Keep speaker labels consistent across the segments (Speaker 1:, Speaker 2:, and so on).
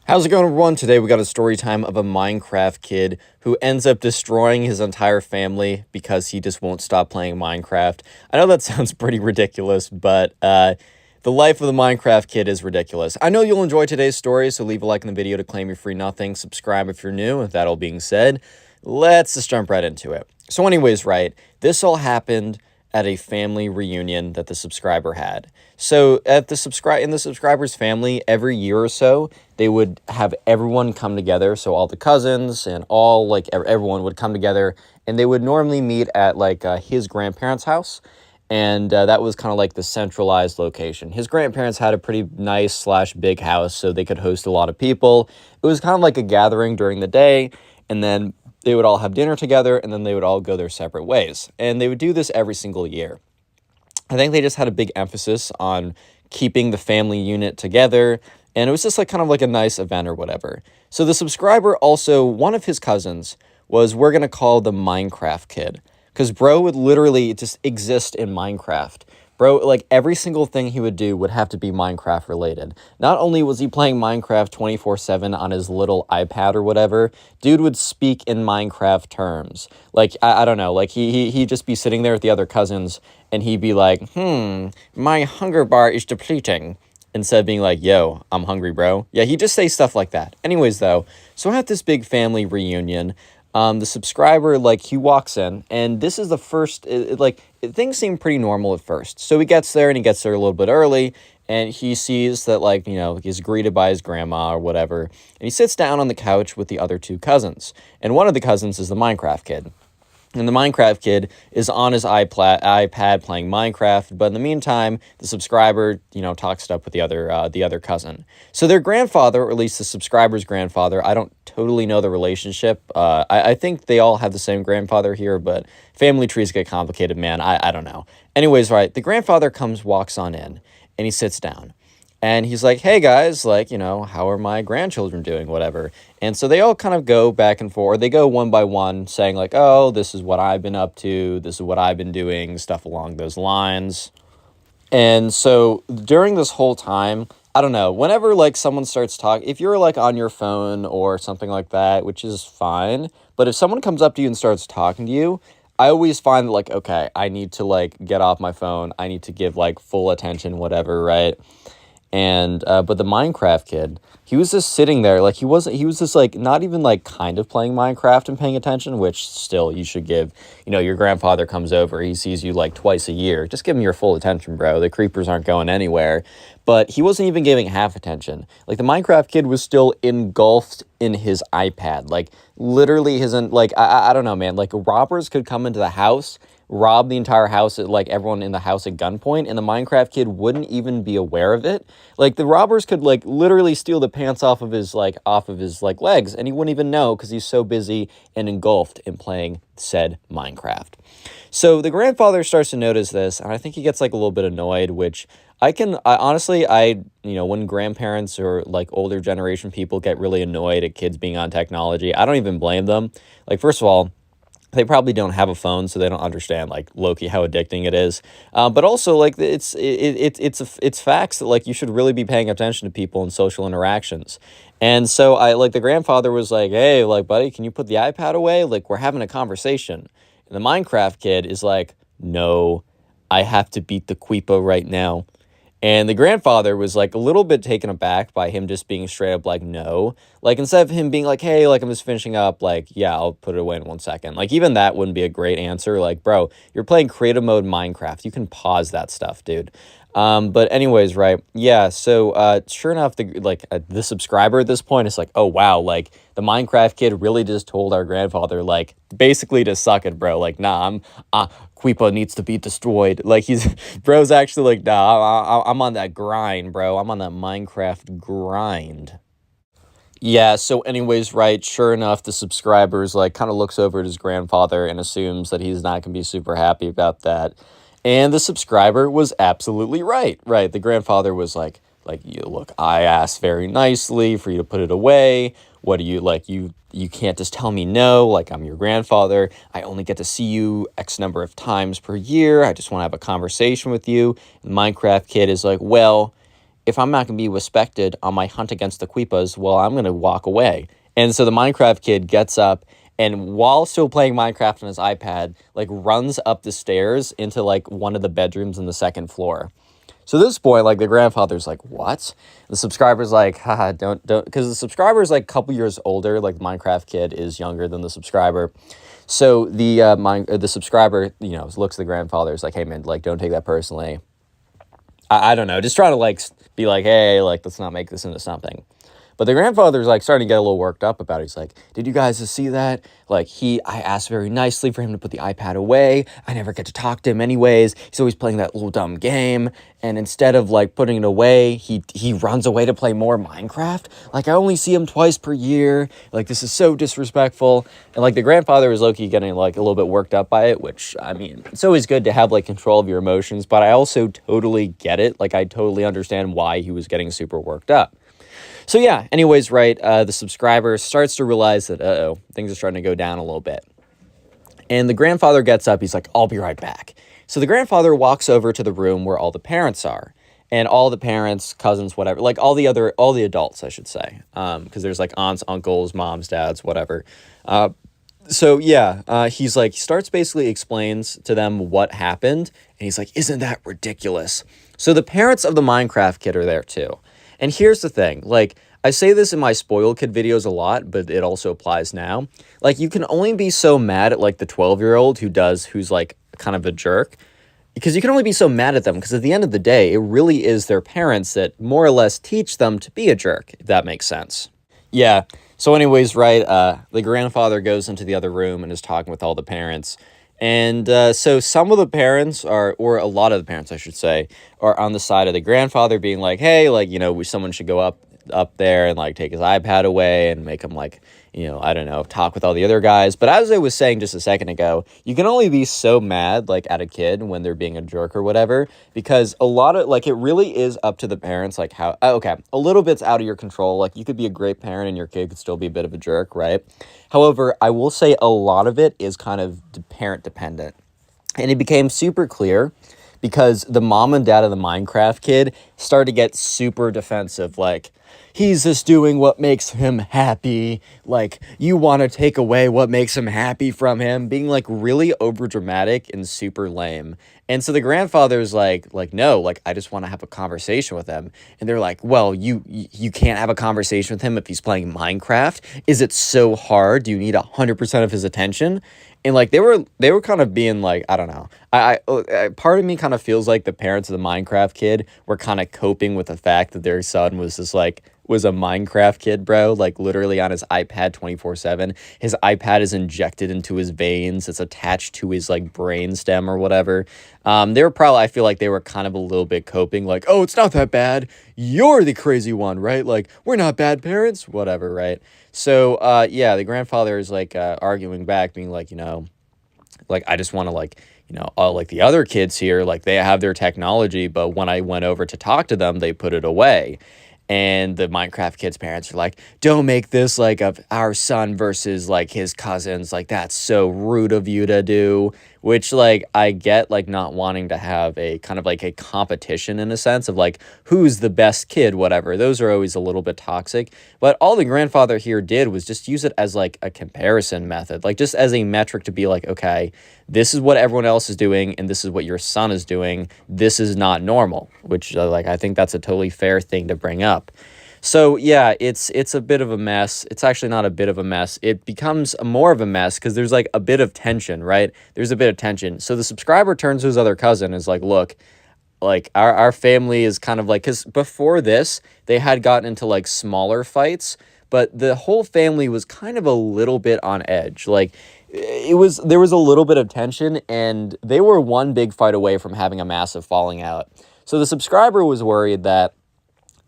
Speaker 1: How's it going, everyone? Today we got a story time of a Minecraft kid who ends up destroying his entire family because he just won't stop playing Minecraft. I know that sounds pretty ridiculous, but the life of the Minecraft kid is ridiculous. I know you'll enjoy today's story, so leave a like in the video to claim your free nothing. Subscribe if you're new. With that all being said, let's just jump right into it. So anyways, right, this all happened at a family reunion that the subscriber had. So at the subscriber's family, every year or so, they would have everyone come together. So all the cousins and all everyone would come together, and they would normally meet at his grandparents' house. And that was kind of like the centralized location. His grandparents had a pretty nice / big house, so they could host a lot of people. It was kind of like a gathering during the day, and then they would all have dinner together, and then they would all go their separate ways. And they would do this every single year. I think they just had a big emphasis on keeping the family unit together, and it was just kind of like a nice event or whatever. So the subscriber also, one of his cousins, we're going to call the Minecraft kid, because bro would literally just exist in Minecraft. Bro, every single thing he would do would have to be Minecraft related. Not only was he playing Minecraft 24/7 on his little iPad or whatever, dude would speak in Minecraft terms. I don't know, he'd just be sitting there with the other cousins, and he'd be like, my hunger bar is depleting. Instead of being like, yo, I'm hungry, bro. Yeah, he'd just say stuff like that. Anyways, though, so at this big family reunion, the subscriber, he walks in, and this is the first, things seem pretty normal at first. So he gets there, and he gets there a little bit early, and he sees that, he's greeted by his grandma or whatever, and he sits down on the couch with the other two cousins, and one of the cousins is the Minecraft kid. And the Minecraft kid is on his iPad playing Minecraft, but in the meantime, the subscriber, talks it up with the other cousin. So their grandfather, or at least the subscriber's grandfather, I don't totally know the relationship. I think they all have the same grandfather here, but family trees get complicated, man. I don't know. Anyways, right, the grandfather walks on in, and he sits down. And he's like, hey, guys, how are my grandchildren doing, whatever. And so they all kind of go back and forth. They go one by one saying oh, this is what I've been up to. This is what I've been doing, stuff along those lines. And so during this whole time, I don't know, whenever someone starts talking, if you're on your phone or something like that, which is fine. But if someone comes up to you and starts talking to you, I always find that okay, I need to get off my phone. I need to give full attention, whatever, right? And but the Minecraft kid, he was just sitting there, he was just not even kind of playing Minecraft and paying attention, which still you should give. Your grandfather comes over, he sees you twice a year, just give him your full attention, bro. The creepers aren't going anywhere. But he wasn't even giving half attention. The Minecraft kid was still engulfed in his iPad, literally his I don't know, man. Robbers could come into the house, rob the entire house at everyone in the house at gunpoint, and the Minecraft kid wouldn't even be aware of it. The robbers could literally steal the pants off of his legs, and he wouldn't even know because he's so busy and engulfed in playing said Minecraft. So the grandfather starts to notice this, and I think he gets a little bit annoyed, which honestly, when grandparents or older generation people get really annoyed at kids being on technology, I don't even blame them. First of all, they probably don't have a phone, so they don't understand low-key how addicting it is. But also it's facts that you should really be paying attention to people and social interactions. And so the grandfather was like, hey, buddy, can you put the iPad away? We're having a conversation. And the Minecraft kid is like, no, I have to beat the Queepo right now. And the grandfather was a little bit taken aback by him just being straight up no. Instead of him being hey, I'm just finishing up, yeah, I'll put it away in 1 second. Even that wouldn't be a great answer. Bro, you're playing creative mode Minecraft. You can pause that stuff, dude. But anyways, right, yeah, so sure enough, the subscriber at this point is oh, wow, the Minecraft kid really just told our grandfather, basically to suck it, bro. Nah, Queepo needs to be destroyed. Bro's actually nah, I'm on that grind, bro. I'm on that Minecraft grind. Yeah, so anyways, right, sure enough, the subscriber's kind of looks over at his grandfather and assumes that he's not going to be super happy about that. And the subscriber was absolutely right. Right, the grandfather was you look, I asked very nicely for you to put it away. What do you you can't just tell me no, I'm your grandfather. I only get to see you X number of times per year. I just want to have a conversation with you. And the Minecraft kid is well, if I'm not going to be respected on my hunt against the Queepas, well, I'm going to walk away. And so the Minecraft kid gets up and while still playing Minecraft on his iPad, like runs up the stairs into like one of the bedrooms on the second floor. So this boy, like the grandfather's like, what? The subscriber's like, haha, don't, because the subscriber's like a couple years older, like the Minecraft kid is younger than the subscriber. So the subscriber, looks at the grandfather, is like, hey man, like, don't take that personally. I don't know, just trying to like be like, hey, like, let's not make this into something. But the grandfather's like starting to get a little worked up about it. He's like, did you guys see that? Like I asked very nicely for him to put the iPad away. I never get to talk to him anyways. He's always playing that little dumb game. And instead of like putting it away, he runs away to play more Minecraft. Like I only see him twice per year. Like this is so disrespectful. And like the grandfather is low-key getting like a little bit worked up by it, which I mean, it's always good to have like control of your emotions, but I also totally get it. Like I totally understand why he was getting super worked up. So yeah, anyways, right, the subscriber starts to realize that, things are starting to go down a little bit. And the grandfather gets up, he's like, I'll be right back. So the grandfather walks over to the room where all the parents are. And all the parents, cousins, whatever, like all the adults, I should say. Because there's like aunts, uncles, moms, dads, whatever. So yeah, he's like, starts basically explains to them what happened. And he's like, isn't that ridiculous? So the parents of the Minecraft kid are there too. And here's the thing, like, I say this in my Spoil Kid videos a lot, but it also applies now. Like, you can only be so mad at, like, the 12-year-old who's, like, kind of a jerk. Because you can only be so mad at them, because at the end of the day, it really is their parents that more or less teach them to be a jerk, if that makes sense. Yeah, so anyways, right, the grandfather goes into the other room and is talking with all the parents. And so some of the parents or a lot of the parents, I should say, are on the side of the grandfather being like, hey, like, someone should go up there and like take his iPad away and make him like, I don't know, talk with all the other guys. But as I was saying just a second ago, you can only be so mad like at a kid when they're being a jerk or whatever, because a lot of like, it really is up to the parents, like how, okay, a little bit's out of your control. Like you could be a great parent and your kid could still be a bit of a jerk, right? However, I will say a lot of it is kind of parent dependent. And it became super clear because the mom and dad of the Minecraft kid started to get super defensive, like, he's just doing what makes him happy, like, you want to take away what makes him happy from him, being, like, really overdramatic and super lame. And so the grandfather's like, no, like, I just want to have a conversation with him. And they're like, well, you can't have a conversation with him if he's playing Minecraft? Is it so hard? Do you need 100% of his attention? And like they were kind of being like, I don't know. I part of me kind of feels like the parents of the Minecraft kid were kind of coping with the fact that their son was just like was a Minecraft kid, bro, like literally on his iPad 24/7. His iPad is injected into his veins. It's attached to his like brain stem or whatever. They were probably, I feel like they were kind of a little bit coping like, oh, it's not that bad. You're the crazy one, right? Like, we're not bad parents, whatever, right? So, yeah, the grandfather is like arguing back, being like, like, I just want to like, like the other kids here, like they have their technology, but when I went over to talk to them, they put it away. And the Minecraft kid's parents are like, don't make this like of our son versus like his cousins. Like, that's so rude of you to do. Which, like, I get, like, not wanting to have a kind of like a competition in a sense of like, who's the best kid, whatever. Those are always a little bit toxic. But all the grandfather here did was just use it as like a comparison method, like just as a metric to be like, okay, this is what everyone else is doing and this is what your son is doing. This is not normal, which like, I think that's a totally fair thing to bring up. So yeah, it's a bit of a mess. It's actually not a bit of a mess. It becomes more of a mess because there's like a bit of tension, right? There's a bit of tension. So the subscriber turns to his other cousin and is like, look, like our family is kind of like, because before this, they had gotten into like smaller fights, but the whole family was kind of a little bit on edge. Like there was a little bit of tension and they were one big fight away from having a massive falling out. So the subscriber was worried that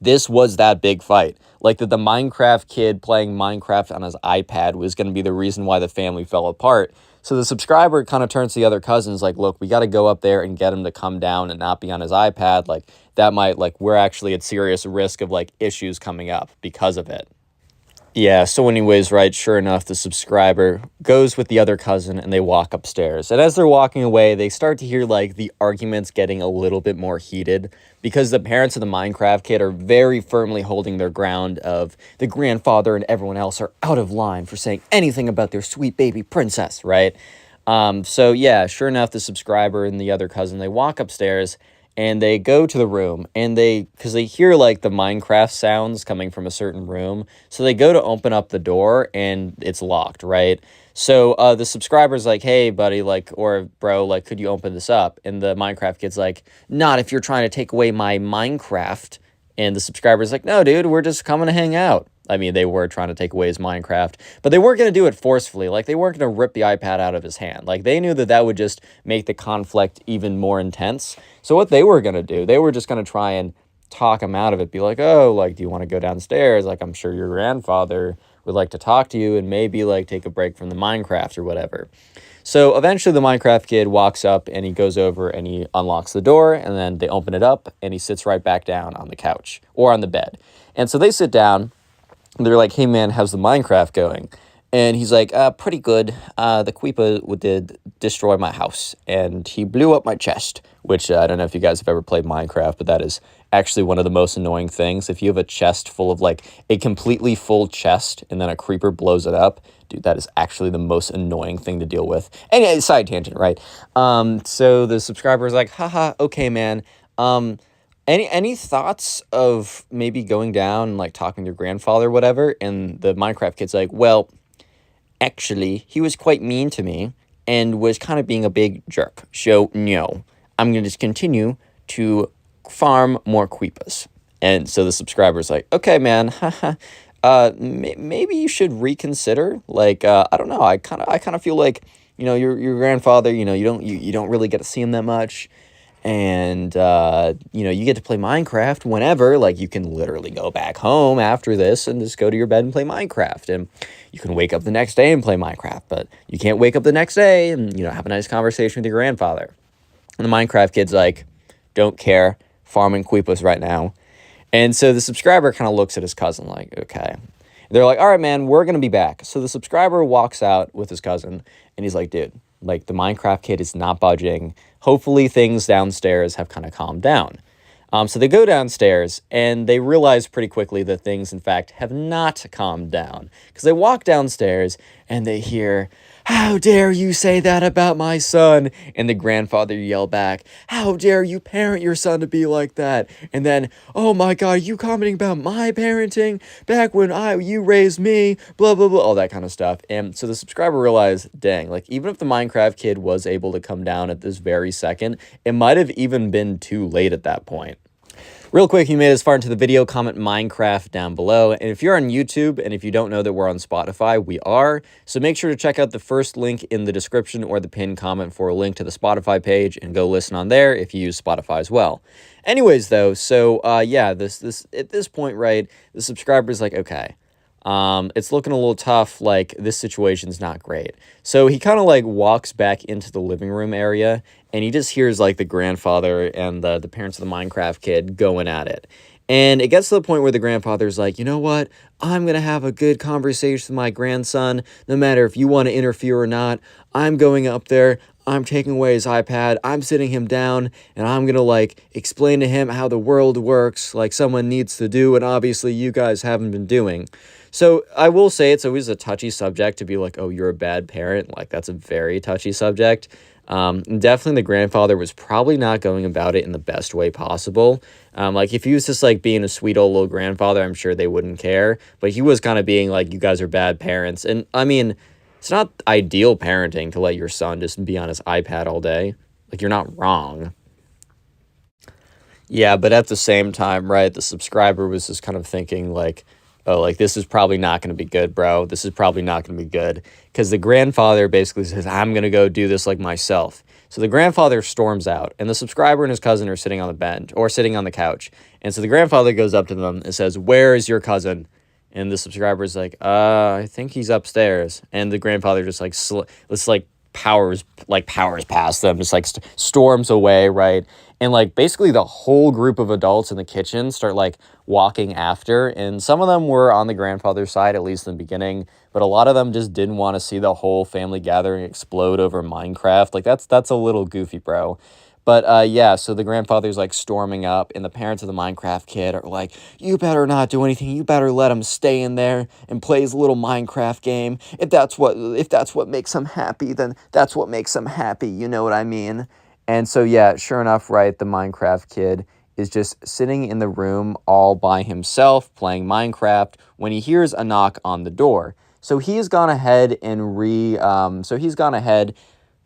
Speaker 1: this was that big fight. Like that the Minecraft kid playing Minecraft on his iPad was going to be the reason why the family fell apart. So the subscriber kind of turns to the other cousins like, look, we got to go up there and get him to come down and not be on his iPad. Like that might, like, we're actually at serious risk of like issues coming up because of it. Yeah, so anyways, right, sure enough, the subscriber goes with the other cousin and they walk upstairs. And as they're walking away, they start to hear like the arguments getting a little bit more heated because the parents of the Minecraft kid are very firmly holding their ground of the grandfather and everyone else are out of line for saying anything about their sweet baby princess, right? So yeah, sure enough, the subscriber and the other cousin, they walk upstairs and they go to the room and because they hear like the Minecraft sounds coming from a certain room. So they go to open up the door and it's locked, right? So the subscriber's like, hey, buddy, like, or bro, like, could you open this up? And the Minecraft kid's like, not if you're trying to take away my Minecraft. And the subscriber's like, no, dude, we're just coming to hang out. I mean, they were trying to take away his Minecraft, but they weren't going to do it forcefully. Like, they weren't going to rip the iPad out of his hand. Like, they knew that that would just make the conflict even more intense. So what they were going to do, they were just going to try and talk him out of it. Be like, oh, like, do you want to go downstairs? Like, I'm sure your grandfather would like to talk to you and maybe, like, take a break from the Minecraft or whatever. So eventually the Minecraft kid walks up and he goes over and he unlocks the door and then they open it up and he sits right back down on the couch or on the bed. And so they sit down. They're like, hey, man, how's the Minecraft going? And he's like, pretty good. The Creeper did destroy my house, and he blew up my chest, which I don't know if you guys have ever played Minecraft, but that is actually one of the most annoying things. If you have a chest full of, like, a completely full chest, and then a creeper blows it up, dude, that is actually the most annoying thing to deal with. Anyway, side tangent, right? So the subscriber is like, haha, okay, man. Any thoughts of maybe going down and like talking to your grandfather or whatever? And the Minecraft kid's like, well, actually, he was quite mean to me and was kind of being a big jerk. So no, I'm gonna just continue to farm more creepers. And so the subscriber's like, okay, man, maybe you should reconsider. Like, I don't know. I kind of feel like, you know, your grandfather, you know, you don't really get to see him that much. And, you know, you get to play Minecraft whenever, like, you can literally go back home after this and just go to your bed and play Minecraft. And you can wake up the next day and play Minecraft, but you can't wake up the next day and, you know, have a nice conversation with your grandfather. And the Minecraft kid's like, don't care, farming creepers right now. And so the subscriber kind of looks at his cousin like, okay. They're like, all right, man, we're going to be back. So the subscriber walks out with his cousin and he's like, dude, like, the Minecraft kid is not budging. Hopefully things downstairs have kind of calmed down. So they go downstairs and they realize pretty quickly that things, in fact, have not calmed down. Because they walk downstairs and they hear, how dare you say that about my son? And the grandfather yell back, how dare you parent your son to be like that? And then, oh my God, you commenting about my parenting back when you raised me, blah, blah, blah, all that kind of stuff. And so the subscriber realized, dang, like, even if the Minecraft kid was able to come down at this very second, it might have even been too late at that point. Real quick, if you made it this far into the video, comment Minecraft down below. And if you're on YouTube and if you don't know that we're on Spotify, we are. So make sure to check out the first link in the description or the pinned comment for a link to the Spotify page and go listen on there if you use Spotify as well. Anyways, though, so yeah, this at this point, right, the subscriber's like, okay, it's looking a little tough, like, this situation's not great. So he kind of, like, walks back into the living room area, and he just hears, like, the grandfather and the parents of the Minecraft kid going at it. And it gets to the point where the grandfather's like, you know what? I'm going to have a good conversation with my grandson, no matter if you want to interfere or not. I'm going up there. I'm taking away his iPad. I'm sitting him down, and I'm going to, like, explain to him how the world works, like someone needs to do, and obviously you guys haven't been doing. So I will say it's always a touchy subject to be like, oh, you're a bad parent. Like, that's a very touchy subject. Definitely the grandfather was probably not going about it in the best way possible. Like, if he was just, like, being a sweet old little grandfather, I'm sure they wouldn't care. But he was kind of being like, you guys are bad parents. And, I mean, it's not ideal parenting to let your son just be on his iPad all day. Like, you're not wrong. Yeah, but at the same time, right, the subscriber was just kind of thinking, like, oh, like, this is probably not going to be good, bro. This is probably not going to be good. Because the grandfather basically says, I'm going to go do this, like, myself. So the grandfather storms out, and the subscriber and his cousin are sitting on the bench, or sitting on the couch. And so the grandfather goes up to them and says, where is your cousin? And the subscriber's like, I think he's upstairs. And the grandfather just, like, let's, like, powers past them, just like storms away, right? And like basically the whole group of adults in the kitchen start like walking after, and some of them were on the grandfather's side, at least in the beginning, but a lot of them just didn't want to see the whole family gathering explode over Minecraft. Like that's a little goofy, bro. But yeah, so the grandfather's like storming up, and the parents of the Minecraft kid are like, you better not do anything. You better let him stay in there and play his little Minecraft game. If that's what makes him happy, then that's what makes him happy. You know what I mean? And so yeah, sure enough, right, the Minecraft kid is just sitting in the room all by himself playing Minecraft when he hears a knock on the door. So he's gone ahead and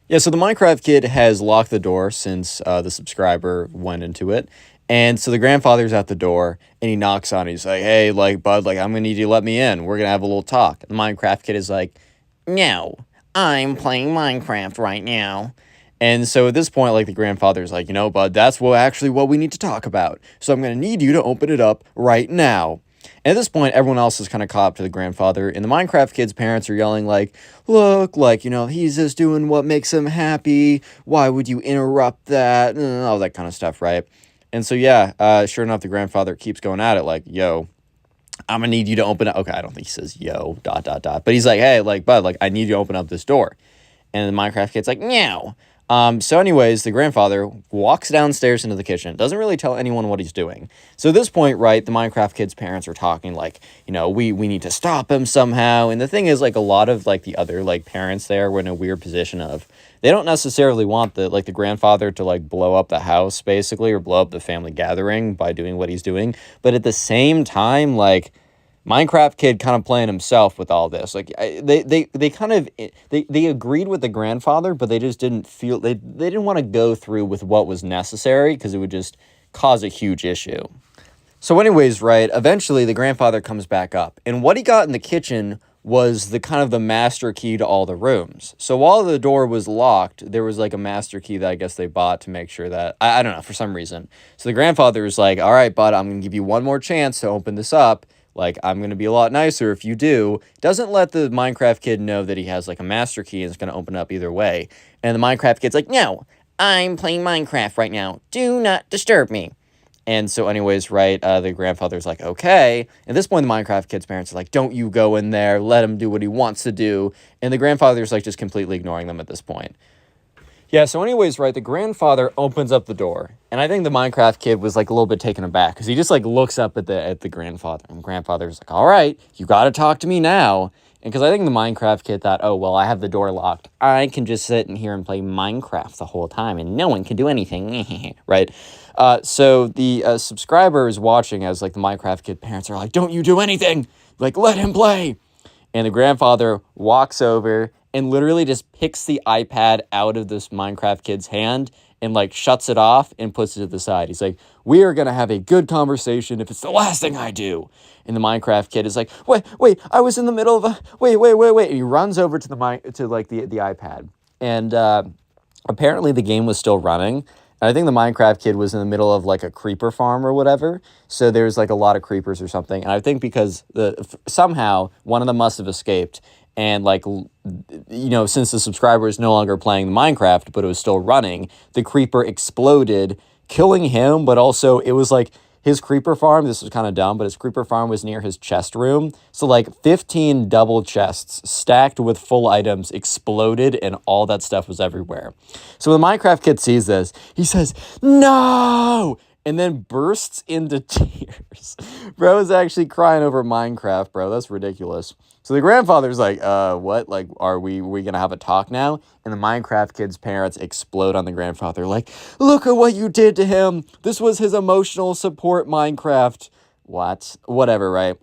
Speaker 1: yeah, so the Minecraft kid has locked the door since the subscriber went into it. And so the grandfather's at the door, and he knocks on it. He's like, hey, like, bud, like, I'm going to need you to let me in. We're going to have a little talk. And the Minecraft kid is like, no, I'm playing Minecraft right now. And so at this point, like, the grandfather's like, you know, bud, that's what we need to talk about. So I'm going to need you to open it up right now. And at this point, everyone else is kind of caught up to the grandfather, and the Minecraft kid's parents are yelling like, look, like, you know, he's just doing what makes him happy. Why would you interrupt that? All that kind of stuff, right? And so, yeah, sure enough, the grandfather keeps going at it like, yo, I'm going to need you to open up. Okay, I don't think he says yo, ... But he's like, hey, like, bud, like, I need you to open up this door. And the Minecraft kid's like, no. So anyways, the grandfather walks downstairs into the kitchen, doesn't really tell anyone what he's doing. So at this point, right, the Minecraft kid's parents are talking like, you know, we need to stop him somehow. And the thing is, like, a lot of like the other like parents there were in a weird position of, they don't necessarily want the grandfather to like blow up the house basically, or blow up the family gathering by doing what he's doing. But at the same time, like, Minecraft kid kind of playing himself with all this. Like, they agreed with the grandfather, but they just didn't feel, they didn't want to go through with what was necessary because it would just cause a huge issue. So anyways, right, eventually the grandfather comes back up, and what he got in the kitchen was the kind of the master key to all the rooms. So while the door was locked, there was like a master key that I guess they bought to make sure that, I don't know, for some reason. So the grandfather was like, all right, bud, I'm going to give you one more chance to open this up. Like, I'm going to be a lot nicer if you do. Doesn't let the Minecraft kid know that he has, like, a master key and it's going to open up either way. And the Minecraft kid's like, no, I'm playing Minecraft right now. Do not disturb me. And so anyways, right, the grandfather's like, okay. At this point, the Minecraft kid's parents are like, don't you go in there. Let him do what he wants to do. And the grandfather's, like, just completely ignoring them at this point. Yeah, so anyways, right, the grandfather opens up the door, and I think the Minecraft kid was, like, a little bit taken aback, because he just, like, looks up at the grandfather, and the grandfather's like, all right, you gotta talk to me now. And because I think the Minecraft kid thought, oh, well, I have the door locked. I can just sit in here and play Minecraft the whole time, and no one can do anything, right? So the subscriber is watching as, like, the Minecraft kid parents are like, don't you do anything! Like, let him play! And the grandfather walks over and literally just picks the iPad out of this Minecraft kid's hand and, like, shuts it off and puts it to the side. He's like, we are going to have a good conversation if it's the last thing I do. And the Minecraft kid is like, wait, I was in the middle of a, wait. And he runs over to the iPad. And apparently the game was still running. And I think the Minecraft kid was in the middle of, like, a creeper farm or whatever. So there's, like, a lot of creepers or something. And I think because somehow one of them must have escaped. And, like, you know, since the subscriber is no longer playing the Minecraft, but it was still running, the creeper exploded, killing him, but also it was, like, his creeper farm, this was kind of dumb, but his creeper farm was near his chest room. So, like, 15 double chests stacked with full items exploded, and all that stuff was everywhere. So when the Minecraft kid sees this, he says, no! And then bursts into tears. Bro is actually crying over Minecraft, bro. That's ridiculous. So the grandfather's like, what? Like, are we going to have a talk now? And the Minecraft kid's parents explode on the grandfather. Like, look at what you did to him. This was his emotional support Minecraft. What? Whatever, right?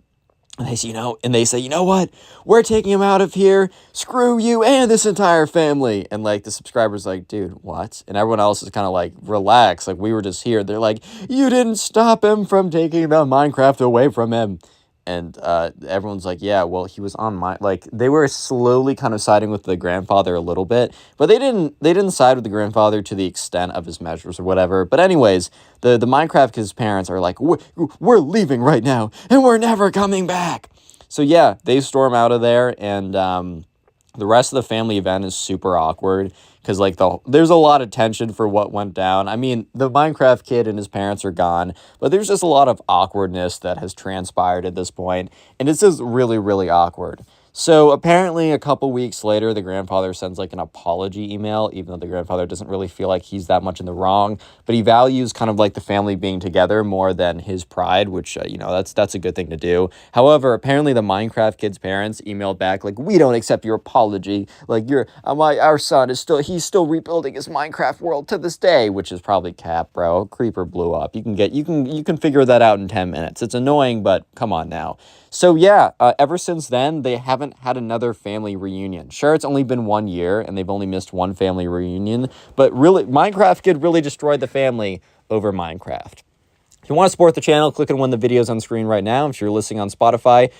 Speaker 1: And they say, you know what? We're taking him out of here. Screw you and this entire family. And, like, the subscriber's like, dude, what? And everyone else is kind of like, relax. Like, we were just here. They're like, you didn't stop him from taking the Minecraft away from him. And everyone's like, yeah, well, he was on my, like, they were slowly kind of siding with the grandfather a little bit, but they didn't side with the grandfather to the extent of his measures or whatever. But anyways, the Minecraft kid's parents are like, we're leaving right now, and we're never coming back. So yeah, they storm out of there, and The rest of the family event is super awkward because like there's a lot of tension for what went down. I mean, the Minecraft kid and his parents are gone, but there's just a lot of awkwardness that has transpired at this point, and it's just really, really awkward. So apparently a couple weeks later, the grandfather sends like an apology email, even though the grandfather doesn't really feel like he's that much in the wrong, but he values kind of like the family being together more than his pride, which, that's a good thing to do. However, apparently the Minecraft kid's parents emailed back like, we don't accept your apology. Like our son he's still rebuilding his Minecraft world to this day, which is probably cap, bro. Creeper blew up. You can figure that out in 10 minutes. It's annoying, but come on now. So yeah, ever since then, they haven't had another family reunion. Sure, it's only been 1 year, and they've only missed one family reunion, but really, Minecraft Kid really destroyed the family over Minecraft. If you want to support the channel, click on one of the videos on screen right now. If you're listening on Spotify,